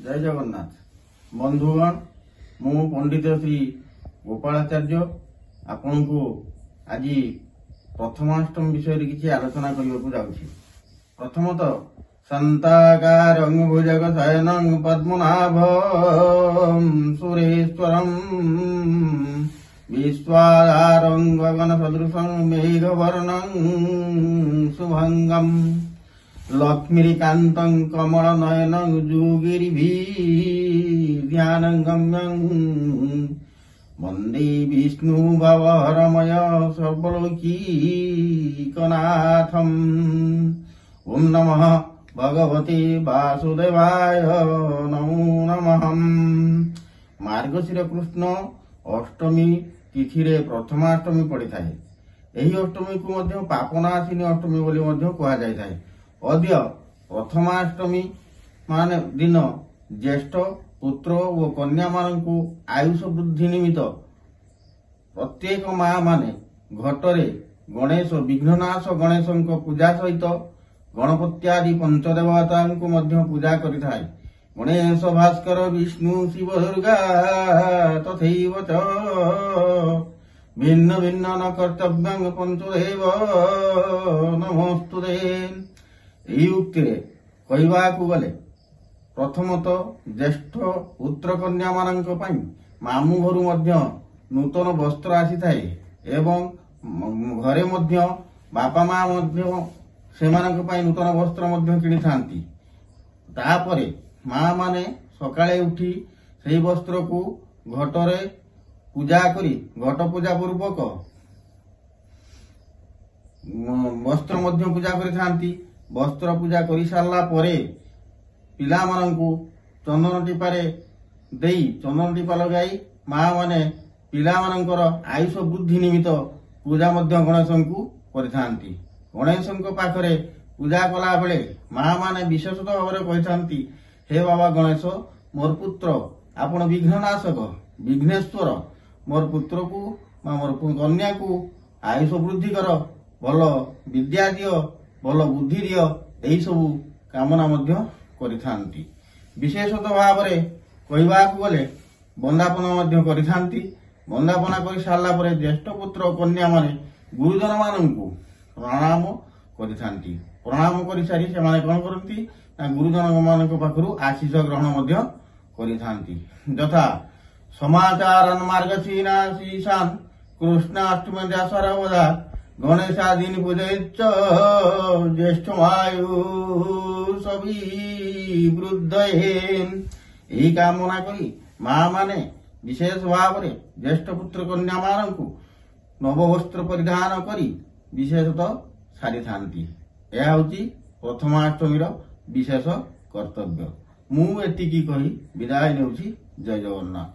जय जगन्नाथ बंधुगण मु पंडित श्री गोपालाचार्य आपण को आज प्रथमाष्टमी विषय किसी आलोचना करने को जाऊँगी। प्रथमतः शांताकारं भुजग शयनं पद्मनाभं सुरेश्वरं विश्वाधारं गगन सदृशं मेघवर्णं शुभंगं लक्ष्मीकान्तं कमलनयनं जुगिरिभिर्ध्यानं गम्यं वन्दे विष्णु भवहरमय सर्वलोकीकनाथम्। ओम नमः भगवते वासुदेवाय नमो नमः। मार्गशीर कृष्ण अष्टमी तिथि रे प्रथमाष्टमी पड़ी थाए। एही अष्टमी को मध्य पापनाशिनी अष्टमी बोली मध्य कहा जाय थाए। अद्य प्रथमाष्टमी माने दिन ज्येष्ठ पुत्र और कन्या मानकु आयुष वृद्धि निमित्त प्रत्येक माँ माने घटरे गणेश विघ्ननाश गणेश पूजा सहित गणपत्यादि पंचदेवता को मध्य पूजा करिथाय। गणेश भास्कर विष्णु शिव दुर्गा तथैव च भिन्न भिन्न न कर्तव्यं पंचदेव नमोस्तुते। एही उक्ति कहवाकू गले प्रथमतः ज्येष्ठ पुत्र कन्या मानक पई मामू घर मध्य नूतन वस्त्र आसी थाए एवं घरे मध्य बापा माँ मध्य सेमानक पई नूतन वस्त्र मध्य किनी थांती। तापरे माँ माने सकाळे उठी सेही वस्त्र को घटरे पूजा करी घट पूजा पूर्वक वस्त्र मध्य पूजा करी थांती। वस्त्र पूजा करी सारला परे पिला मानकु चंदन टीपारे देई चंदन टीपा लगाई माँ माने पिला मानकर आयुष वृद्धि निमित्त पूजा मध्य गणेश को करिथांती। गणेश पाखरे पूजा कला बेले माँ माने विशेषतः भाव कही हे बाबा गणेश मोर पुत्र आपण विघ्ननाशक विघ्नेश्वर मोर पुत्र को मोर कन्या को आयुष वृद्धि कर भल विद्या दियो भल बुद्धि दियो यही सबू कामना मध्य करिथांती। विशेषतः भाव कहवाकू गले वंदापना मध्य करिथांती। वंदापना कर सारा पर ज्येष्ठ पुत्र कन्या माने गुरुजन मानू प्रणाम करिथांती। प्रणाम कर सारी से माने कौन करती गुरुजन मान पाखु आशीष ग्रहण मध्य करिथांती। यथा समाचार मार्गशीर्षान् कृष्णाष्टमी दासरावधा गणेशादीन पूजयच्च ज्येष्ठमायु सभी वृद्धये। यही कामना करी माँ माने विशेष भाव ज्येष्ठ पुत्र कन्या मानकु नववस्त्र परिधान करी विशेषतः सारी थांती। यह होची प्रथमाष्टमी विशेष कर्तव्य। मु एतिकी कही विदाय नेउछि। जय जगन्नाथ।